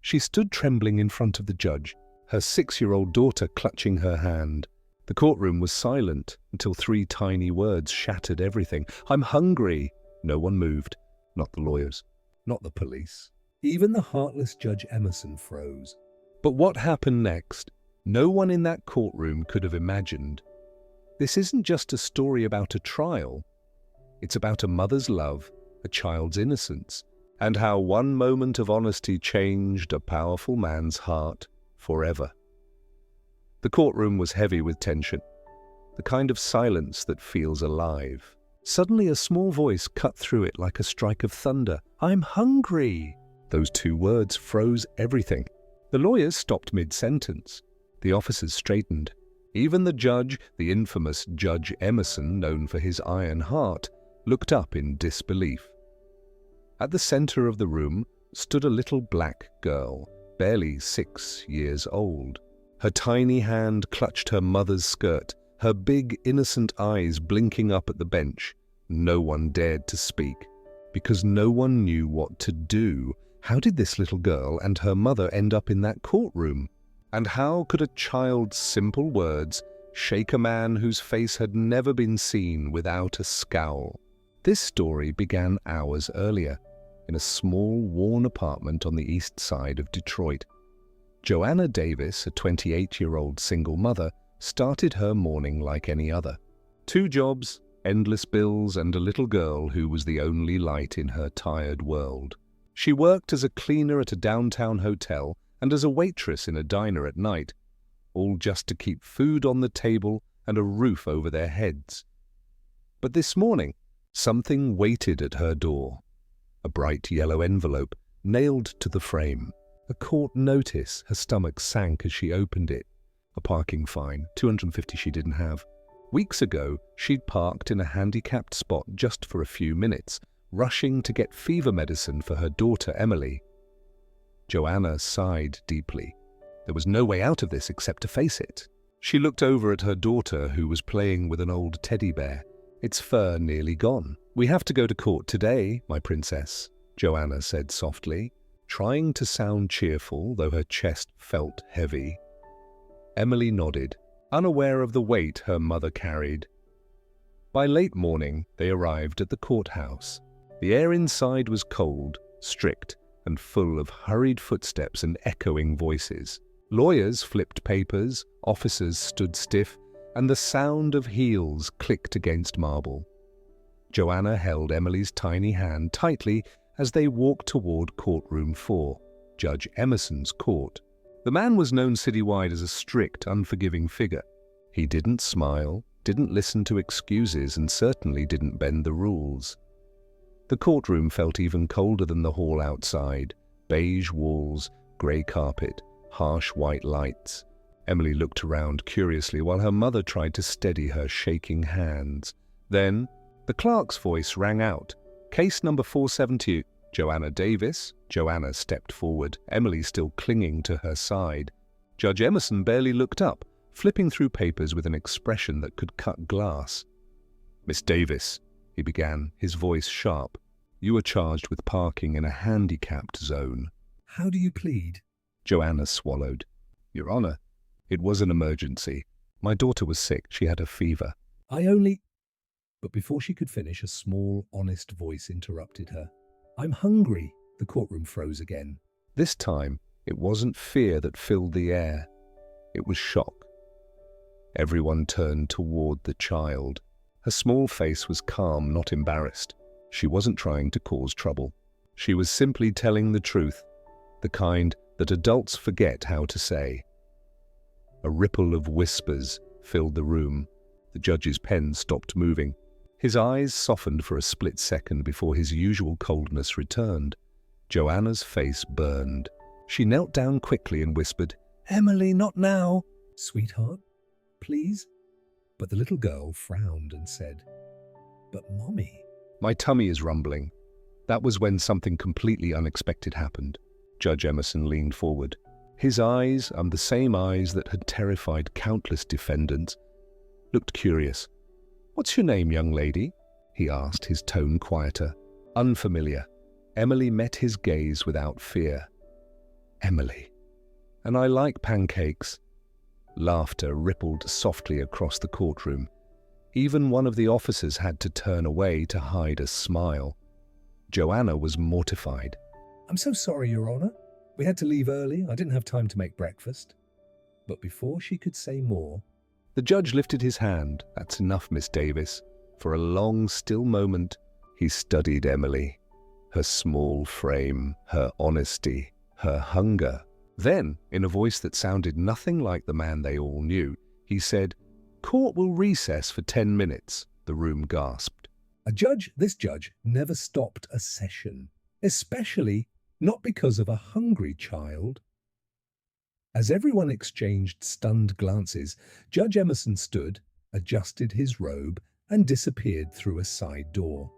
She stood trembling in front of the judge, her 6-year-old daughter clutching her hand. The courtroom was silent until 3 tiny words shattered everything. "I'm hungry." No one moved. Not the lawyers. Not the police. Even the heartless Judge Emerson froze. But what happened next? No one in that courtroom could have imagined. This isn't just a story about a trial. It's about a mother's love, a child's innocence, and how one moment of honesty changed a powerful man's heart forever. The courtroom was heavy with tension, the kind of silence that feels alive. Suddenly a small voice cut through it like a strike of thunder. "I'm hungry." Those 2 words froze everything. The lawyers stopped mid-sentence. The officers straightened. Even the judge, the infamous Judge Emerson, known for his iron heart, looked up in disbelief. At the center of the room stood a little black girl, barely 6 years old. Her tiny hand clutched her mother's skirt, her big, innocent eyes blinking up at the bench. No one dared to speak, because no one knew what to do. How did this little girl and her mother end up in that courtroom? And how could a child's simple words shake a man whose face had never been seen without a scowl? This story began hours earlier, in a small, worn apartment on the east side of Detroit. Joanna Davis, a 28-year-old single mother, started her morning like any other. 2 jobs, endless bills, and a little girl who was the only light in her tired world. She worked as a cleaner at a downtown hotel and as a waitress in a diner at night, all just to keep food on the table and a roof over their heads. But this morning, something waited at her door. A bright yellow envelope nailed to the frame. A court notice. Her stomach sank as she opened it. A parking fine, $250 she didn't have. Weeks ago, she'd parked in a handicapped spot just for a few minutes, rushing to get fever medicine for her daughter Emily. Joanna sighed deeply. There was no way out of this except to face it. She looked over at her daughter, who was playing with an old teddy bear, its fur nearly gone. "We have to go to court today, my princess," Joanna said softly, trying to sound cheerful, though her chest felt heavy. Emily nodded, unaware of the weight her mother carried. By late morning, they arrived at the courthouse. The air inside was cold, strict, and full of hurried footsteps and echoing voices. Lawyers flipped papers, officers stood stiff, and the sound of heels clicked against marble. Joanna held Emily's tiny hand tightly as they walked toward Courtroom 4, Judge Emerson's court. The man was known citywide as a strict, unforgiving figure. He didn't smile, didn't listen to excuses, and certainly didn't bend the rules. The courtroom felt even colder than the hall outside. Beige walls, grey carpet, harsh white lights. Emily looked around curiously while her mother tried to steady her shaking hands. Then, the clerk's voice rang out. "Case number 472, Joanna Davis." Joanna stepped forward, Emily still clinging to her side. Judge Emerson barely looked up, flipping through papers with an expression that could cut glass. "Miss Davis," he began, his voice sharp, "you are charged with parking in a handicapped zone." "How do you plead?" Joanna swallowed. "Your Honor, it was an emergency. My daughter was sick. She had a fever. But before she could finish, a small, honest voice interrupted her. "I'm hungry." The courtroom froze again. This time, it wasn't fear that filled the air. It was shock. Everyone turned toward the child. Her small face was calm, not embarrassed. She wasn't trying to cause trouble. She was simply telling the truth, the kind that adults forget how to say. A ripple of whispers filled the room. The judge's pen stopped moving. His eyes softened for a split second before his usual coldness returned. Joanna's face burned. She knelt down quickly and whispered, "Emily, not now." "Sweetheart, please?" But the little girl frowned and said, "But Mommy." "My tummy is rumbling." That was when something completely unexpected happened. Judge Emerson leaned forward. His eyes, the same eyes that had terrified countless defendants, looked curious. "What's your name, young lady?" he asked, his tone quieter. Unfamiliar. Emily met his gaze without fear. Emily. And I like pancakes. Laughter rippled softly across the courtroom. Even one of the officers had to turn away to hide a smile. Joanna was mortified. "I'm so sorry, Your Honor. We had to leave early. I didn't have time to make breakfast." But before she could say more, the judge lifted his hand. "That's enough, Miss Davis." For a long, still moment, he studied Emily, her small frame, her honesty, her hunger. Then, in a voice that sounded nothing like the man they all knew, he said, "Court will recess for 10 minutes." The room gasped. This judge never stopped a session, especially not because of a hungry child. As everyone exchanged stunned glances, Judge Emerson stood, adjusted his robe, and disappeared through a side door.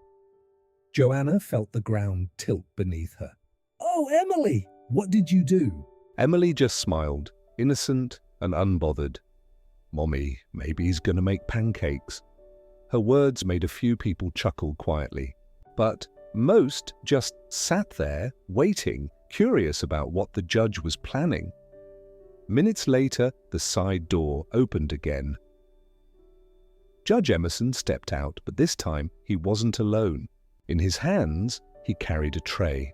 Joanna felt the ground tilt beneath her. "Oh, Emily, what did you do?" Emily just smiled, innocent and unbothered. "Mommy, maybe he's gonna make pancakes." Her words made a few people chuckle quietly, but most just sat there, waiting, curious about what the judge was planning. Minutes later, the side door opened again. Judge Emerson stepped out, but this time he wasn't alone. In his hands, he carried a tray.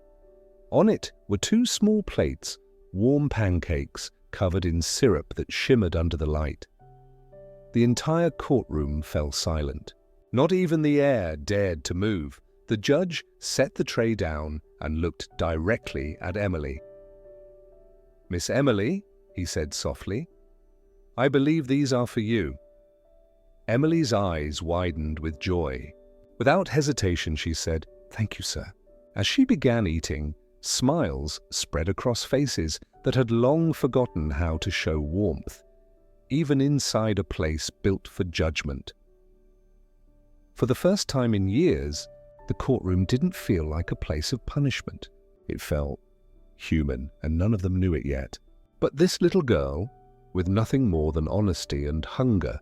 On it were 2 small plates, warm pancakes covered in syrup that shimmered under the light. The entire courtroom fell silent. Not even the air dared to move. The judge set the tray down and looked directly at Emily. "Miss Emily," he said softly, "I believe these are for you." Emily's eyes widened with joy. Without hesitation, she said, "Thank you, sir." As she began eating, smiles spread across faces that had long forgotten how to show warmth, even inside a place built for judgment. For the first time in years, the courtroom didn't feel like a place of punishment. It felt human, and none of them knew it yet. But this little girl, with nothing more than honesty and hunger,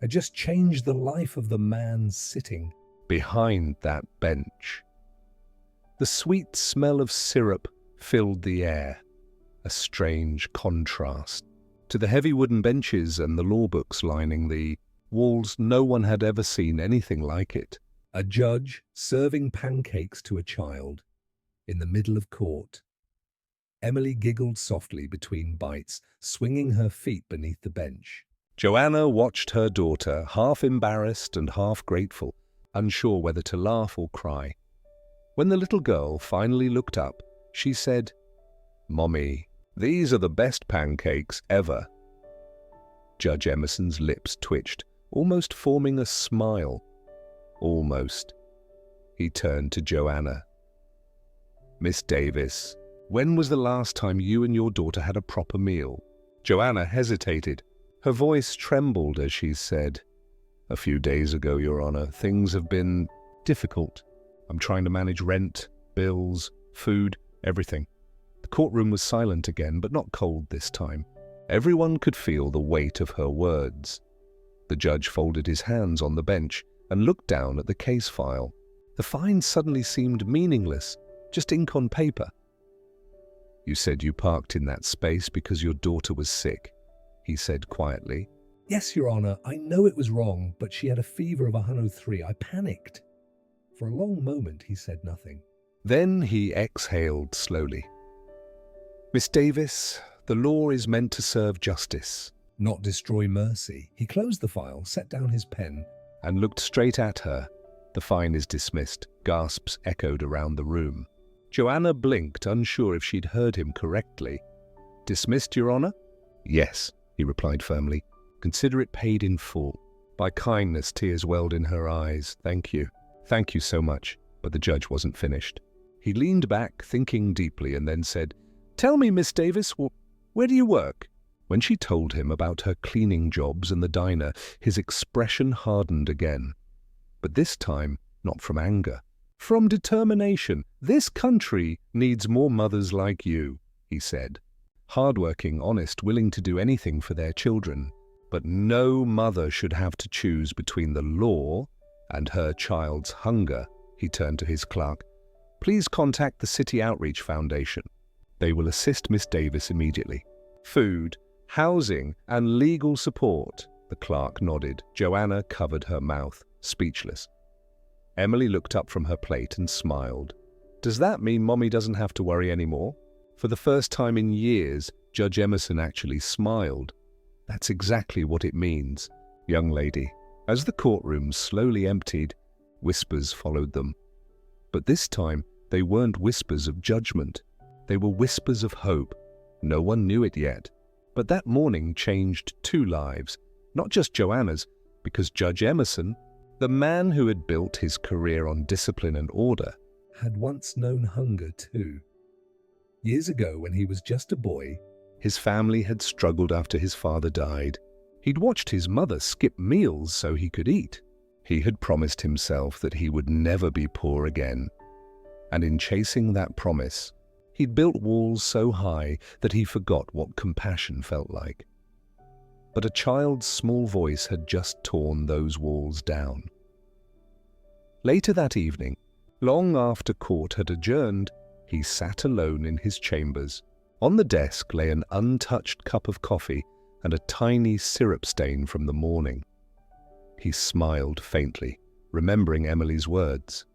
had just changed the life of the man sitting behind that bench. The sweet smell of syrup filled the air, a strange contrast to the heavy wooden benches and the law books lining the walls. No one had ever seen anything like it. A judge serving pancakes to a child in the middle of court. Emily giggled softly between bites, swinging her feet beneath the bench. Joanna watched her daughter, half embarrassed and half grateful, unsure whether to laugh or cry. When the little girl finally looked up, she said, "Mommy, these are the best pancakes ever." Judge Emerson's lips twitched, almost forming a smile. Almost. He turned to Joanna. "Miss Davis, when was the last time you and your daughter had a proper meal?" Joanna hesitated. Her voice trembled as she said, "A few days ago, Your Honor. Things have been difficult. I'm trying to manage rent, bills, food, everything." The courtroom was silent again, but not cold this time. Everyone could feel the weight of her words. The judge folded his hands on the bench and looked down at the case file. The fine suddenly seemed meaningless, just ink on paper. "You said you parked in that space because your daughter was sick," he said quietly. "Yes, Your Honor, I know it was wrong, but she had a fever of 103. I panicked." For a long moment, he said nothing. Then he exhaled slowly. "Miss Davis, the law is meant to serve justice, not destroy mercy." He closed the file, set down his pen, and looked straight at her. "The fine is dismissed." Gasps echoed around the room. Joanna blinked, unsure if she'd heard him correctly. "Dismissed, Your Honor?" "Yes," he replied firmly. "Consider it paid in full." By kindness, tears welled in her eyes. "Thank you. Thank you so much." But the judge wasn't finished. He leaned back, thinking deeply, and then said, "Tell me, Miss Davis, where do you work?" When she told him about her cleaning jobs and the diner, his expression hardened again. But this time, not from anger. From determination. "This country needs more mothers like you," he said. "Hardworking, honest, willing to do anything for their children. But no mother should have to choose between the law and her child's hunger." He turned to his clerk. "Please contact the City Outreach Foundation." They will assist Miss Davis immediately. Food, housing, and legal support. The clerk nodded. Joanna covered her mouth, speechless. Emily looked up from her plate and smiled. Does that mean Mommy doesn't have to worry anymore? For the first time in years, Judge Emerson actually smiled. That's exactly what it means, young lady. As the courtroom slowly emptied, whispers followed them. But this time, they weren't whispers of judgment. They were whispers of hope. No one knew it yet. But that morning changed 2 lives, not just Joanna's, because Judge Emerson, the man who had built his career on discipline and order, had once known hunger too. Years ago, when he was just a boy, his family had struggled after his father died. He'd watched his mother skip meals so he could eat. He had promised himself that he would never be poor again. And in chasing that promise, he'd built walls so high that he forgot what compassion felt like. But a child's small voice had just torn those walls down. Later that evening, long after court had adjourned, he sat alone in his chambers. On the desk lay an untouched cup of coffee and a tiny syrup stain from the morning. He smiled faintly, remembering Emily's words.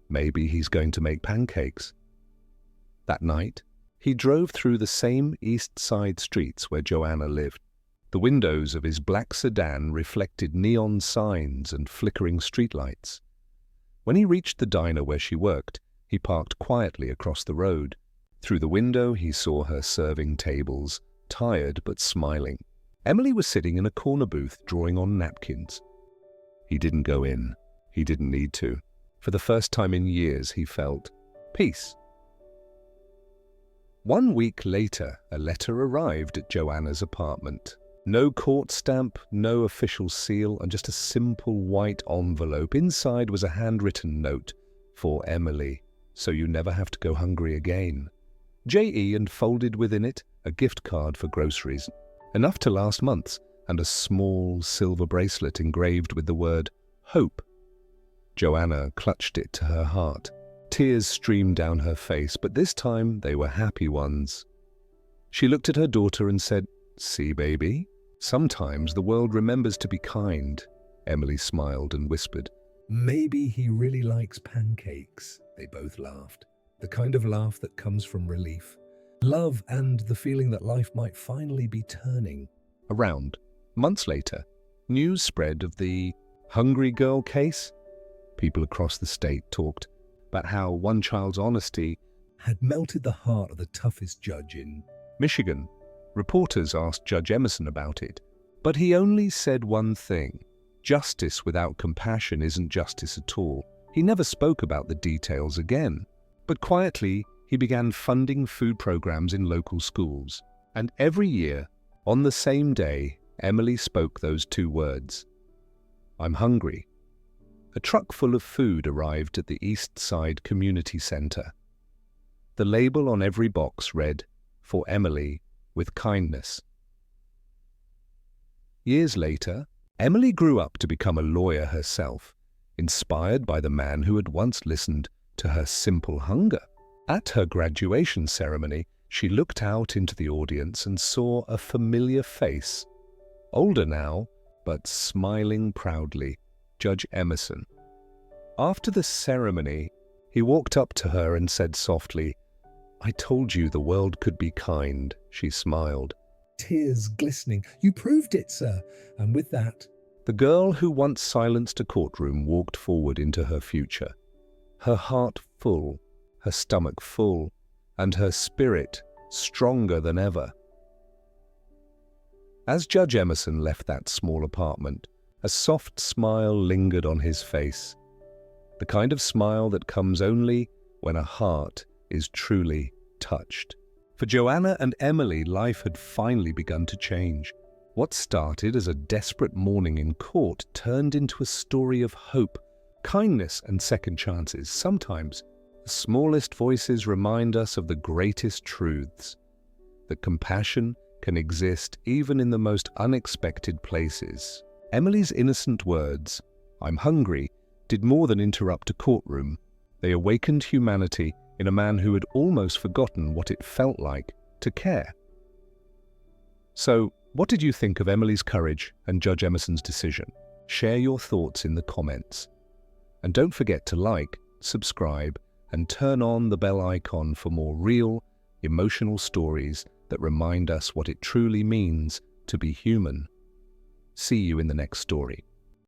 Maybe he's going to make pancakes. That night, he drove through the same east side streets where Joanna lived. The windows of his black sedan reflected neon signs and flickering streetlights. When he reached the diner where she worked, he parked quietly across the road. Through the window, he saw her serving tables, tired but smiling. Emily was sitting in a corner booth drawing on napkins. He didn't go in. He didn't need to. For the first time in years, he felt peace. 1 week later, a letter arrived at Joanna's apartment. No court stamp, no official seal, and just a simple white envelope. Inside was a handwritten note for Emily, so you never have to go hungry again. J.E. and folded within it a gift card for groceries, enough to last months, and a small silver bracelet engraved with the word hope. Joanna clutched it to her heart. Tears streamed down her face, but this time they were happy ones. She looked at her daughter and said, "See, baby? Sometimes the world remembers to be kind." Emily smiled and whispered, "Maybe he really likes pancakes." They both laughed. The kind of laugh that comes from relief, love, and the feeling that life might finally be turning. Around. Months later, news spread of the hungry girl case. People across the state talked about how one child's honesty had melted the heart of the toughest judge in Michigan. Reporters asked Judge Emerson about it, but he only said one thing: justice without compassion isn't justice at all. He never spoke about the details again. But quietly, he began funding food programs in local schools. And every year, on the same day, Emily spoke those 2 words. "I'm hungry." A truck full of food arrived at the East Side Community Center. The label on every box read, "For Emily, with kindness." Years later, Emily grew up to become a lawyer herself, inspired by the man who had once listened to her simple hunger. At her graduation ceremony, she looked out into the audience and saw a familiar face. Older now, but smiling proudly, Judge Emerson. After the ceremony, he walked up to her and said softly, "I told you the world could be kind." She smiled. Tears glistening. "You proved it, sir." And with that, the girl who once silenced a courtroom walked forward into her future. Her heart full, her stomach full, and her spirit stronger than ever. As Judge Emerson left that small apartment, a soft smile lingered on his face. The kind of smile that comes only when a heart is truly touched. For Joanna and Emily, life had finally begun to change. What started as a desperate morning in court turned into a story of hope, kindness, and second chances. Sometimes, the smallest voices remind us of the greatest truths, that compassion can exist even in the most unexpected places. Emily's innocent words, "I'm hungry," did more than interrupt a courtroom. They awakened humanity in a man who had almost forgotten what it felt like to care. So, what did you think of Emily's courage and Judge Emerson's decision? Share your thoughts in the comments. And don't forget to like, subscribe, and turn on the bell icon for more real, emotional stories that remind us what it truly means to be human. See you in the next story.